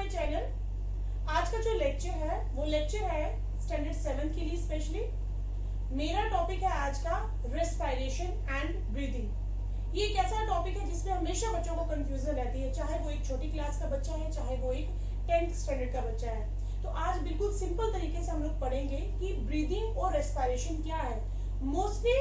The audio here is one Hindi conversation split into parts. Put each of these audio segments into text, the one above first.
My channel. आज का जो लेक्चर है वो लेक्चर है स्टैंडर्ड 7 के लिए स्पेशली। मेरा टॉपिक है आज का रेस्पिरेशन एंड ब्रीदिंग। ये एक ऐसा टॉपिक है जिसमें हमेशा बच्चों को कंफ्यूजन रहती है, चाहे वो एक छोटी क्लास का बच्चा है, चाहे वो एक 10th स्टैंडर्ड का बच्चा है। तो आज बिल्कुल सिंपल तरीके से हम लोग पढ़ेंगे कि ब्रीदिंग और रेस्पिरेशन क्या है। मोस्टली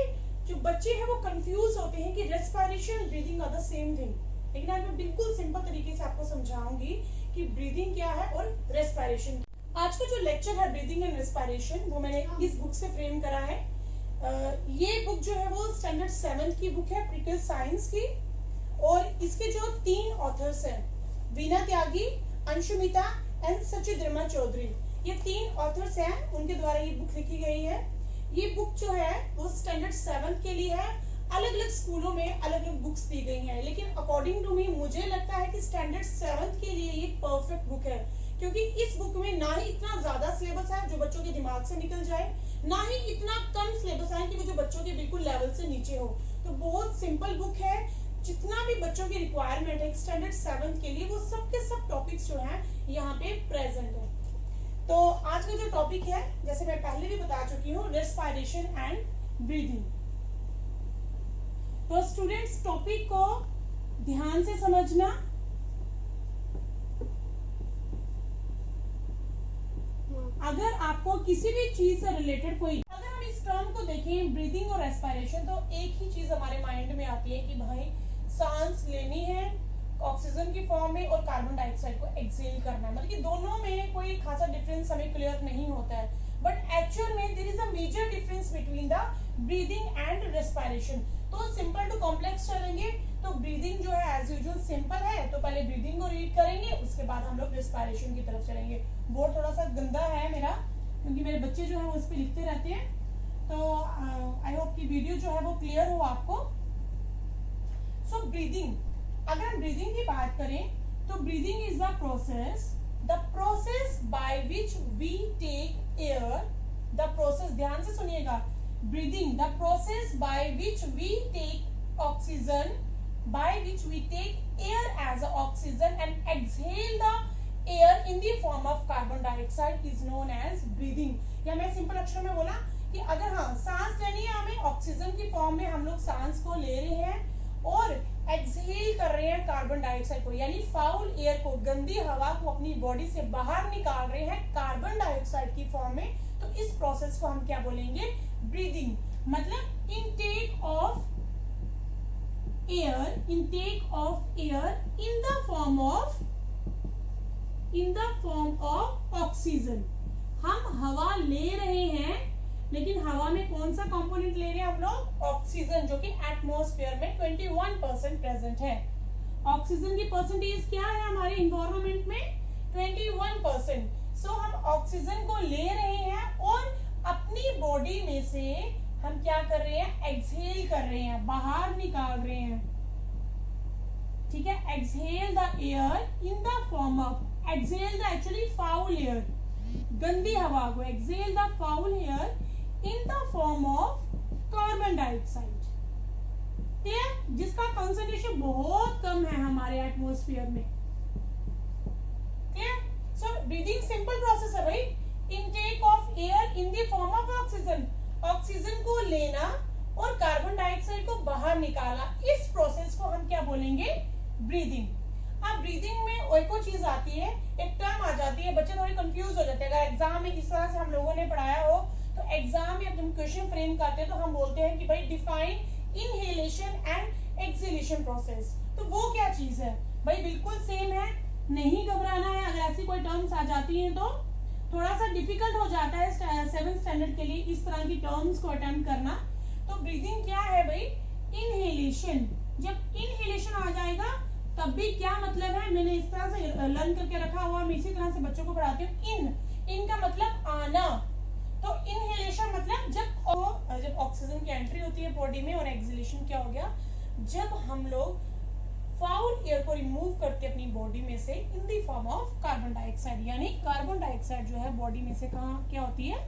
जो बच्चे हैं वो कंफ्यूज होते हैं कि respiration breathing are the same thing, लेकिन आज मैं बिल्कुल सिंपल तरीके से आपको समझाऊंगी कि ब्रीदिंग क्या है और रेस्पिरेशन। आज का जो लेक्चर है ब्रीदिंग एंड रेस्पिरेशन वो मैंने इस बुक से फ्रेम करा है। ये बुक जो है वो स्टैंडर्ड 7 की बुक है, प्रीकल साइंस की, और इसके जो 3 ऑथर्स हैं, वीना त्यागी, अंशुमिता एंड सचिद्रमा चौधरी, ये 3 ऑथर्स हैं, उनके द्वारा ये बुक लिखी गई है। ये बुक जो है वो स्टैंडर्ड 7 के लिए है। अलग अलग स्कूलों में अलग अलग बुक्स दी गई हैं, लेकिन अकॉर्डिंग टू मी मुझे लगता है कि स्टैंडर्ड 7 के लिए ये परफेक्ट बुक है, क्योंकि इस बुक में ना ही इतना ज्यादा सिलेबस है जो बच्चों के दिमाग से निकल जाए, ना ही इतना कम सिलेबस है कि वो जो बच्चों के बिल्कुल लेवल से नीचे हो। तो बहुत सिंपल बुक है। जितना भी बच्चों की रिक्वायरमेंट है स्टैंडर्ड 7 के लिए वो सब के सब टॉपिक्स जो हैं यहाँ पे प्रेजेंट है। तो आज का जो टॉपिक है, जैसे मैं पहले भी बता चुकी हूँ, रेस्पिरेशन एंड ब्रीदिंग। तो स्टूडेंट्स टॉपिक को ध्यान से समझना। अगर आपको किसी भी चीज से रिलेटेड कोई, अगर हम इस टर्म को देखें ब्रीदिंग और रेस्पिरेशन, तो एक ही चीज हमारे माइंड में आती है कि भाई सांस लेनी है ऑक्सीजन की फॉर्म में और कार्बन डाइऑक्साइड को एक्सहेल करना है। मतलब कि दोनों में कोई खासा डिफरेंस हमें क्लियर नहीं होता है, बट एक्चुअल में there is a major difference between the breathing and respiration. तो सिंपल टू कॉम्प्लेक्स चलेंगे। तो ब्रीदिंग जो है एज यूजुअल सिंपल है, तो पहले ब्रीदिंग को रीड करेंगे, उसके बाद हम लोग रेस्पिरेशन की तरफ चलेंगे। बोर्ड थोड़ा सा गंदा है मेरा, क्योंकि मेरे बच्चे जो है वो इस पे लिखते रहते हैं। तो आई होप कि वीडियो जो है वो क्लियर हो आपको। सो ब्रीदिंग, अगर हम ब्रीदिंग की बात करें तो breathing is the process by which we take air. The process, ध्यान से सुनिएगा, breathing, the process by which we take oxygen, by which we take air as oxygen and exhale the air in the form of carbon dioxide is known as breathing। या मैं सिंपल अक्षर में बोला कि अगर हाँ सांस लेनी है हमें, ऑक्सीजन की फॉर्म में हम लोग सांस को ले रहे हैं और एक्सहेल कर रहे हैं कार्बन डाइऑक्साइड को, यानी फाउल एयर को, गंदी हवा को अपनी बॉडी से बाहर निकाल रहे हैं कार्बन डाइऑक्साइड की फॉर्म में। तो इस प्रोसेस को हम क्या बोलेंगे? ब्रीदिंग। मतलब intake of air in the form of oxygen. हम हवा ले रहे हैं, लेकिन हवा में कौन सा कंपोनेंट ले रहे हैं हम लोग? ऑक्सीजन, जो कि एटमॉस्फेयर में 21% प्रेजेंट है। ऑक्सीजन की परसेंटेज क्या है हमारे इन्वायरमेंट में? 21%। सो हम ऑक्सीजन को ले रहे हैं और अपनी बॉडी में से हम क्या कर रहे हैं? एक्सहेल कर रहे हैं, बाहर निकाल रहे हैं। ठीक है, exhale the air in the form of, exhale the actually foul air, गंदी हवा को, exhale the foul air in the form of carbon dioxide, जिसका कंसंट्रेशन बहुत कम है हमारे एटमॉस्फेयर में। Clear? So breathing simple process है भाई, intake of air in the form of oxygen, oxygen को लेना और कार्बन डाइऑक्साइड को बाहर निकाला। इस प्रोसेस को हम क्या बोलेंगे? ब्रीदिंग। अब ब्रीदिंग में एक और चीज आती है, एक टर्म आ जाती है, बच्चे थोड़े कंफ्यूज हो जाते हैं। अगर एग्जाम में इस तरह से हम लोगों ने पढ़ाया हो तो एग्जाम में हम क्वेश्चन फ्रेम करते हैं तो हम बोलते हैं कि भाई define inhalation and exhalation process. तो वो क्या चीज है भाई? बिल्कुल सेम है, नहीं घबराना है। अगर ऐसी कोई टर्म्स आ जाती हैं तो थोड़ा सा डिफिकल्ट हो जाता है 7th स्टैंडर्ड के लिए इस तरह की टर्म्स को अटेम्प्ट करना। तो ब्रीदिंग क्या है भाई? इनहेलेशन। जब इनहेलेशन आ जाएगा तब भी क्या मतलब है, मैंने इस तरह से लर्न करके रखा हुआ, मैं इसी तरह से बच्चों को पढ़ाती हूँ। इन का मतलब आना। तो इनहेलेशन मतलब जब ऑक्सीजन की एंट्री होती है बॉडी में, और एक्सहेलेशन क्या हो गया? जब हम लोग फाउल एयर को रिमूव करते अपनी बॉडी में से in the form of carbon dioxide, यानी कार्बन डाइऑक्साइड जो है बॉडी में से कहाँ क्या होती है?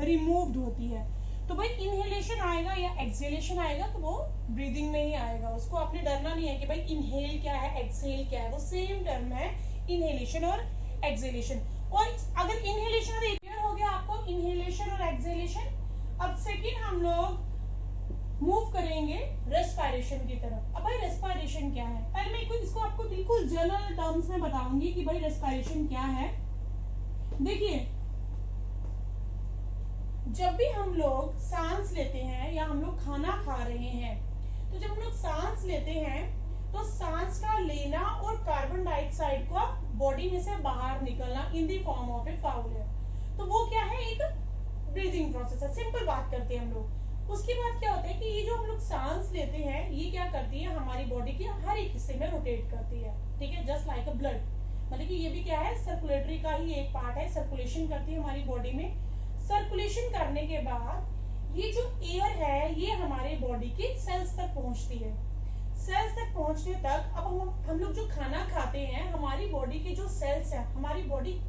रिमूव्ड होती है। तो भाई इनहेलेशन आएगा या एक्सहेलेशन आएगा तो वो ब्रीदिंग में ही आएगा। उसको आपने डरना नहीं है कि भाई इनहेल क्या है एक्सहेल क्या है, वो सेम टर्म है इनहेलेशन और एक्सेलेशन। और अगर इनहेलेशन और क्लियर हो गया आपको इनहेलेशन और एक्सेलेशन। अब सेकंड हम लोग मूव करेंगे रेस्पिरेशन की तरफ। अब भाई रेस्पिरेशन क्या है, पहले मैं इसको आपको बिल्कुल जनरल टर्म्स में बताऊंगी कि भाई रेस्पिरेशन क्या है। देखिए, जब भी हम लोग सांस लेते हैं या हम लोग खाना खा रहे हैं, तो जब हम लोग सांस लेते हैं तो सांस का लेना और कार्बन डाइऑक्साइड का बॉडी में से बाहर निकलना in the form of A foul air, तो वो क्या है, एक ब्रीदिंग प्रोसेस है। सिंपल बात करते हैं हम लोग। उसके बाद क्या होता है कि ये जो हम लोग सांस लेते हैं ये क्या करती है, हमारी बॉडी के हर एक हिस्से में रोटेट करती है, ठीक है, जस्ट लाइक अ ब्लड। मतलब कि ये भी क्या है, सर्कुलेटरी का ही एक पार्ट है, सर्कुलेशन करती है हमारी बॉडी में। सर्कुलेशन करने के बाद ये जो एयर है ये हमारे बॉडी के सेल्स तक पहुंचती है। सेल्स तक पहुंचने तक अब हम लोग जो खाना खाते हैं, हमारी बॉडी के जो सेल्स है, हमारी बॉडी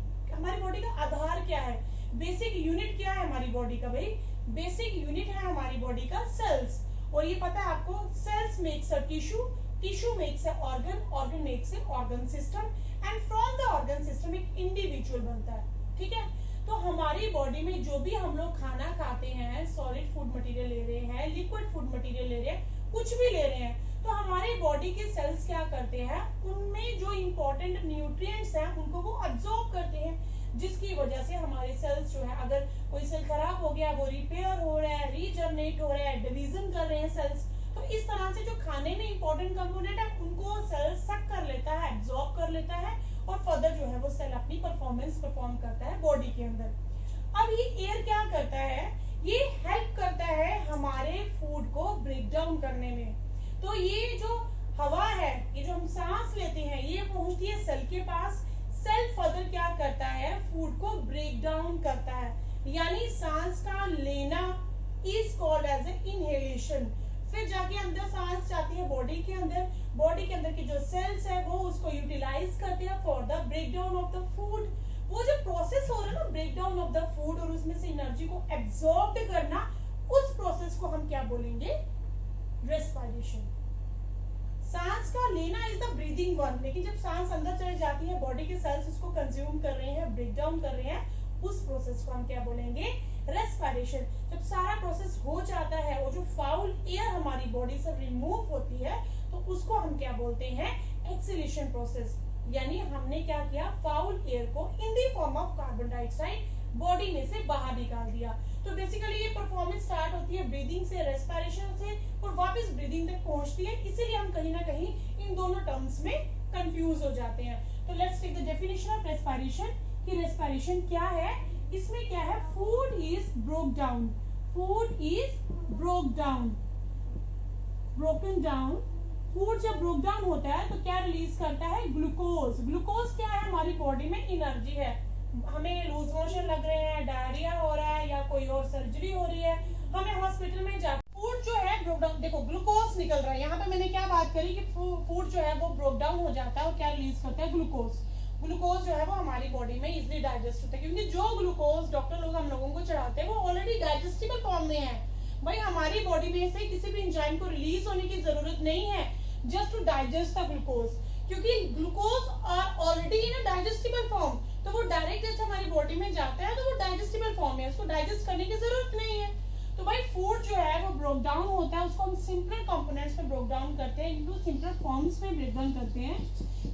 का आधार क्या है, बेसिक यूनिट क्या है हमारी बॉडी का, भाई बेसिक यूनिट है हमारी बॉडी का सेल्स। और ये पता है आपको, cells makes a tissue, tissue makes a organ, organ makes a organ system, and from the organ system एक इंडिविजुअल बनता है, ठीक है। तो हमारी बॉडी में जो भी हम लोग खाना खाते हैं, सॉलिड फूड मटेरियल ले रहे हैं, लिक्विड फूड मटेरियल ले रहे हैं, कुछ भी ले रहे हैं, तो हमारी बॉडी के सेल्स क्या करते हैं, उनमें जो इंपॉर्टेंट न्यूट्रिएंट्स हैं उनको वो अब्सॉर्ब करते हैं, जिसकी वजह से हमारे सेल्स जो है, अगर कोई सेल खराब हो गया वो रिपेयर हो रहा है, रीजनरेट हो रहा है, डिवीजन कर रहे हैं सेल्स। तो इस तरह से जो खाने में इंपॉर्टेंट कंपोनेंट है उनको सेल सक कर लेता है, एब्सॉर्ब कर लेता है, और फर्दर जो है वो सेल अपनी परफॉर्मेंस परफॉर्म करता है बॉडी के अंदर। अब ये एयर क्या करता है, ये हेल्प करता है हमारे फूड को ब्रेक डाउन करने में। तो ये जो हवा है, ये जो हम सांस लेते हैं, ये पहुंचती है सेल के पास। सेल फर्दर क्या करता है, फूड को ब्रेक डाउन करता है, यानी सांस का लेना is called as a inhalation. फिर जाके अंदर सांस जाती है बॉडी के अंदर, बॉडी के अंदर की जो सेल्स है वो उसको यूटिलाइज करते हैं for the break down of the food. वो जो प्रोसेस हो रहा है ना, break down of the food, और उसमें से एनर्जी को एब्सॉर्ब करना, उस प्रोसेस को हम क्या बोलेंगे, रेस्पिरेशन। सांस का लेना इज द ब्रीदिंग वन, लेकिन जब सांस अंदर चली जाती है, बॉडी के सेल्स उसको कंज्यूम कर रहे हैं, ब्रेक डाउन कर रहे हैं, उस प्रोसेस को हम क्या बोलेंगे, रेस्पिरेशन। जब सारा प्रोसेस हो जाता है और जो फाउल एयर हमारी बॉडी से रिमूव होती है, तो उसको हम क्या बोलते हैं, एक्सेलेशन प्रोसेस। यानी हमने क्या किया, फाउल एयर को in the form of carbon dioxide body में से बाहर निकाल दिया। तो बेसिकली ये परफॉर्मेंस स्टार्ट होती है ब्रीदिंग से, रेस्पिरेशन से, और वापस ब्रीदिंग तक पहुंचती है। इसीलिए हम कहीं ना कहीं इन दोनों टर्म्स में कंफ्यूज हो जाते हैं। तो let's take the definition of respiration, कि रेस्पिरेशन क्या है। इसमें क्या है, food is broke down, food is broke down, broken down. Food जब ब्रोक डाउन होता है तो क्या रिलीज करता है, ग्लूकोज। ग्लूकोज क्या है, हमारी बॉडी में एनर्जी है। हमें लूज मोशन लग रहे हैं, डायरिया हो रहा है, या कोई और सर्जरी हो रही है, हमें हॉस्पिटल में जा, फूड जो है ब्रोक डाउन, देखो ग्लूकोज निकल रहा है। यहाँ पे मैंने क्या बात करी कि फूड जो है वो ब्रोक डाउन हो जाता है और क्या रिलीज करता है, ग्लूकोज। ग्लूकोज जो है वो हमारी बॉडी में इजीली डाइजेस्ट होता है, क्योंकि जो ग्लूकोज डॉक्टर लोग हम लोगों को चढ़ाते हैं वो ऑलरेडी डाइजेस्टिबल फॉर्म में है। भाई हमारी बॉडी में से किसी भी एंजाइम को रिलीज होने की जरूरत नहीं है just to digest the glucose, क्योंकि glucose are already in a digestible form. तो वो डायरेक्ट जैसे हमारी बॉडी में जाता है तो वो डाइजेस्टिबल फॉर्म है, उसको डाइजेस्ट करने की जरूरत नहीं है। तो भाई फूड जो है वो ब्रोक डाउन होता है, उसको हम सिंपलर कंपोनेंट्स में ब्रोक डाउन करते हैं, इनटू सिंपलर फॉर्म्स में ब्रेक डाउन करते हैं,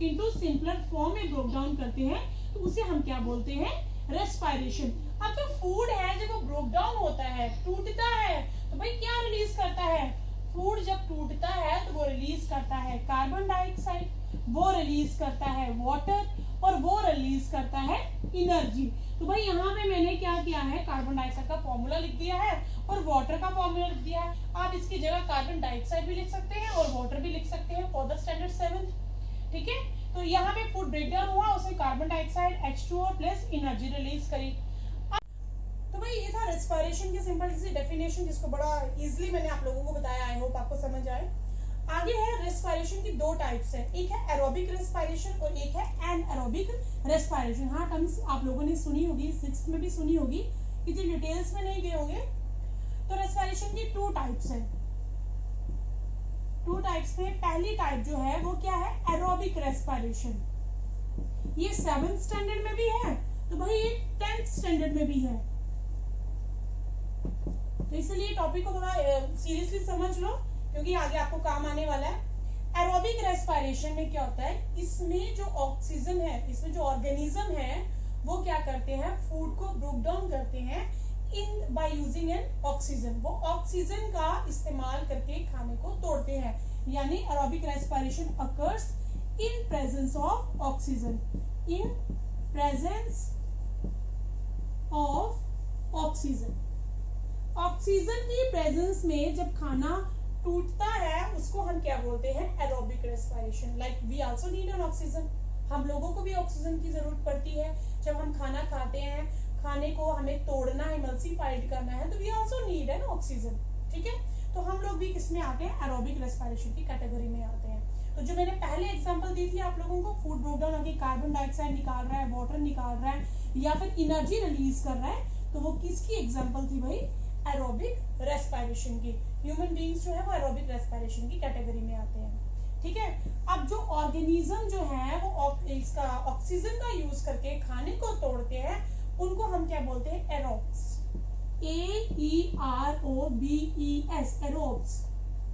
इनटू सिंपलर फॉर्म में ब्रोक डाउन करते हैं, तो उसे हम क्या बोलते हैं, रेस्पिरेशन। अब जो फूड है जब वो ब्रोक डाउन होता है, टूटता है, तो भाई क्या रिलीज करता है, फूड जब टूटता है तो वो रिलीज करता है कार्बन डाइऑक्साइड, वो रिलीज करता है वाटर, और वो रिलीज करता है एनर्जी। तो भाई यहाँ पे मैंने क्या किया है, कार्बन डाइऑक्साइड का फॉर्मूला लिख दिया है और वाटर का फॉर्मूला लिख दिया है। आप इसकी जगह कार्बन डाइऑक्साइड भी लिख सकते हैं और वाटर भी लिख सकते हैं फॉर द स्टैंडर्ड 7th, ठीक है। तो यहाँ पे फूड ब्रेकडाउन हुआ, उसमें carbon dioxide H2O plus energy release करी। तो भाई ये था रेस्पिरेशन की सिंपल सी डेफिनेशन, जिसको बड़ा इजीली मैंने आप लोगों को बताया। आई होप आपको समझ आए। आगे है रेस्पिरेशन की दो टाइप्स है, एक है एरोबिक रेस्पिरेशन और एक है एनएरोबिक रेस्पिरेशन। हाँ, टर्म्स आप लोगों ने सुनी होगी, 6th में भी सुनी होगी, इतनी डिटेल्स में नहीं गए होंगे। तो रेस्पिरेशन की टू टाइप्स है, टू टाइप्स में पहली टाइप जो है वो क्या है, एरोबिक रेस्पिरेशन। ये 7th स्टैंडर्ड में भी है तो भाई ये 10th स्टैंडर्ड में भी है। तो इसलिए टॉपिक को थोड़ा सीरियसली समझ लो क्योंकि आगे आपको काम आने वाला है। एरोबिक रेस्पिरेशन में क्या होता है, इसमें जो ऑक्सीजन है, इसमें जो ऑर्गेनिज्म है वो क्या करते हैं, फूड को ब्रेक डाउन करते हैं in by using N oxygen. वो ऑक्सीजन का इस्तेमाल करके खाने को तोड़ते हैं, यानी aerobic respiration occurs in presence of oxygen, in presence of oxygen. Oxygen की प्रेजेंस में जब खाना टूटता है उसको हम क्या बोलते हैं, aerobic respiration. Like we also need an oxygen, हम लोगों को भी ऑक्सीजन की जरूरत पड़ती है। जब हम खाना खाते हैं, खाने को हमें तोड़ना है, इमल्सिफाइड करना है, तो we also need an oxygen. ठीक है, तो हम लोग भी किसमें आते हैं, एरोबिक रेस्पिरेशन की कैटेगरी में आते हैं। तो जो मैंने पहले एग्जांपल दी थी आप लोगों को, फूड ब्रेक डाउन होकर कार्बन डाइऑक्साइड निकाल रहा है, वाटर निकाल रहा है या फिर एनर्जी रिलीज कर रहा है, तो वो किसकी एग्जांपल थी भाई, एरोबिक रेस्पिरेशन की। ह्यूमन बीइंग्स जो है वो एरोबिक रेस्पिरेशन की कैटेगरी में आते हैं। ठीक है, अब जो ऑर्गेनिज्म जो है वो इसका ऑक्सीजन का यूज करके खाने को तोड़ते हैं, उनको हम क्या बोलते हैं, एरोब्स। AEROBES, aerobes.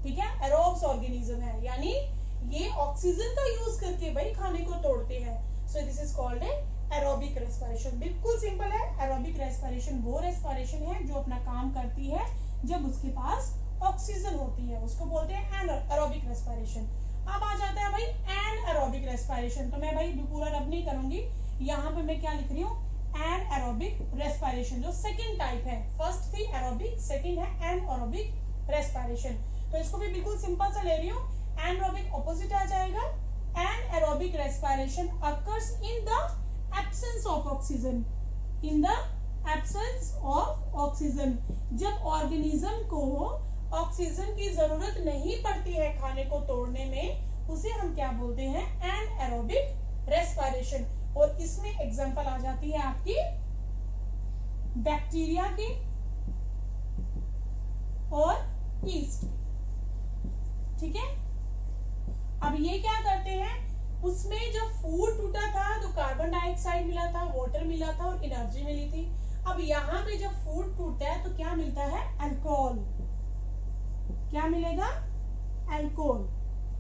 ठीक है, एरोब्स ऑर्गेनिज्म है, यानी ये ऑक्सीजन का यूज करके भाई खाने को तोड़ते हैं। सो this is called a aerobic respiration. बिल्कुल सिंपल है, एरोबिक रेस्पिरेशन वो रेस्पिरेशन है जो अपना काम करती है जब उसके पास ऑक्सीजन होती है, उसको बोलते हैं एरोबिक रेस्पिरेशन। अब आ जाता है भाई एनएरोबिक रेस्पिरेशन। तो मैं भाई पूरा रब नहीं करूंगी, यहाँ पे मैं क्या लिख रही हूँ, एनएरोबिक रेस्पिरेशन, जो सेकंड टाइप है। फर्स्ट थी एरोबिक, सेकंड है एनएरोबिक रेस्पिरेशन। तो इसको भी बिल्कुल सिंपल सा ले रही हूँ, एनएरोबिक ऑपोजिट आ जाएगा। Anaerobic respiration occurs in the absence of oxygen, in the absence of oxygen. जब ऑर्गेनिज्म को ऑक्सीजन की जरूरत नहीं पड़ती है खाने को तोड़ने में, उसे हम क्या बोलते हैं, एनएरोबिक रेस्पिरेशन। और इसमें एग्जांपल आ जाती है आपकी बैक्टीरिया की और ईस्ट। ठीक है, अब ये क्या करते हैं, उसमें जब फूड टूटा था तो कार्बन डाइऑक्साइड मिला था, वाटर मिला था और एनर्जी मिली थी। अब यहाँ पे जब फूड टूटता है तो क्या मिलता है, अल्कोहल। क्या मिलेगा, अल्कोहल।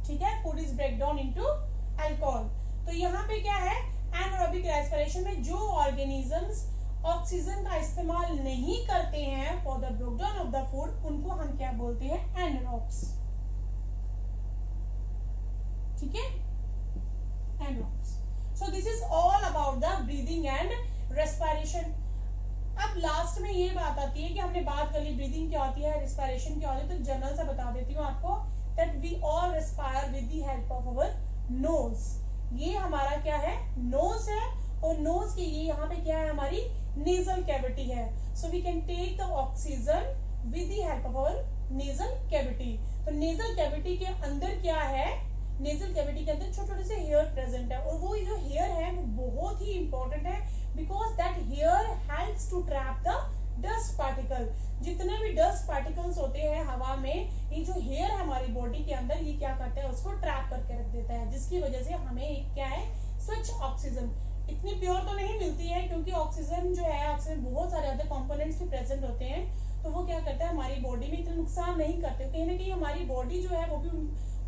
ठीक है, food is break down into alcohol. तो यहाँ पे क्या है, एनएरोबिक रेस्पिरेशन में जो ऑर्गेनिजम्स ऑक्सीजन का इस्तेमाल नहीं करते हैं for the break down of the food, उनको हम क्या बोलते हैं, एनारोब्स। ठीक है, anaerobes. So this is all about the breathing and respiration. अब लास्ट में ये बात आती है कि हमने बात कर ली ब्रीदिंग क्या होती है, रेस्पिरेशन क्या होती है, तो जनरल से बता देती हूँ आपको, that we all respire with the help of our nose. ये हमारा क्या है, नोज है, और नोज के ये यहाँ पे क्या है, हमारी नेजल कैविटी है। So we can take the oxygen with the help of our nasal cavity. तो नेजल कैविटी के अंदर क्या है, नेजल कैविटी के अंदर छोटे छोटे से हेयर प्रेजेंट है, और वो जो हेयर है वो बहुत ही इंपॉर्टेंट है, because that hair helps to trap the dust particle. जितने भी डस्ट पार्टिकल्स होते हैं हवा में, ये जो हेयर है हमारी बॉडी के अंदर, ये क्या करता है, उसको ट्रैप करके रख देता है, जिसकी वजह से हमें एक क्या है, स्वच्छ ऑक्सीजन। इतनी प्योर तो नहीं मिलती है क्योंकि ऑक्सीजन जो है, ऑक्सीजन बहुत सारे अदर कंपोनेंट्स भी प्रेजेंट होते हैं, तो वो क्या करता है, हमारी बॉडी में इतना नुकसान नहीं करते। कहीं ना कहीं हमारी बॉडी जो है वो भी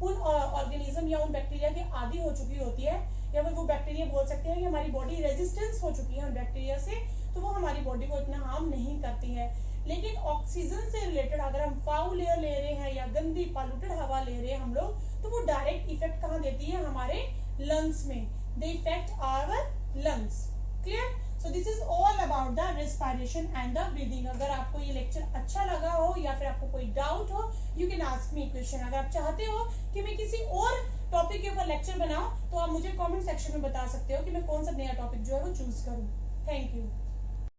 उन ऑर्गेनिज्म या उन बैक्टीरिया के आदी हो चुकी होती है, या फिर वो बैक्टीरिया बोल सकते हैं कि हमारी बॉडी रेजिस्टेंस हो चुकी है उन बैक्टीरिया से, तो वो हमारी बॉडी को इतना हार्म नहीं करती है। लेकिन ऑक्सीजन से रिलेटेड अगर हम फाउल एयर ले रहे हैं या गंदी पॉल्यूटेड हवा ले रहे हैं हम लोग, तो वो डायरेक्ट इफेक्ट कहाँ देती है, हमारे लंग्स में। They affect our lungs. Clear? So this is all about the respiration and the breathing. अगर आपको ये लेक्चर अच्छा लगा हो या फिर आपको कोई डाउट हो, you can ask me question. अगर आप चाहते हो कि मैं किसी और टॉपिक के ऊपर लेक्चर बनाऊं, तो आप मुझे कमेंट सेक्शन में बता सकते हो कि मैं कौन सा नया टॉपिक जो है वो चूज करूं। Thank you.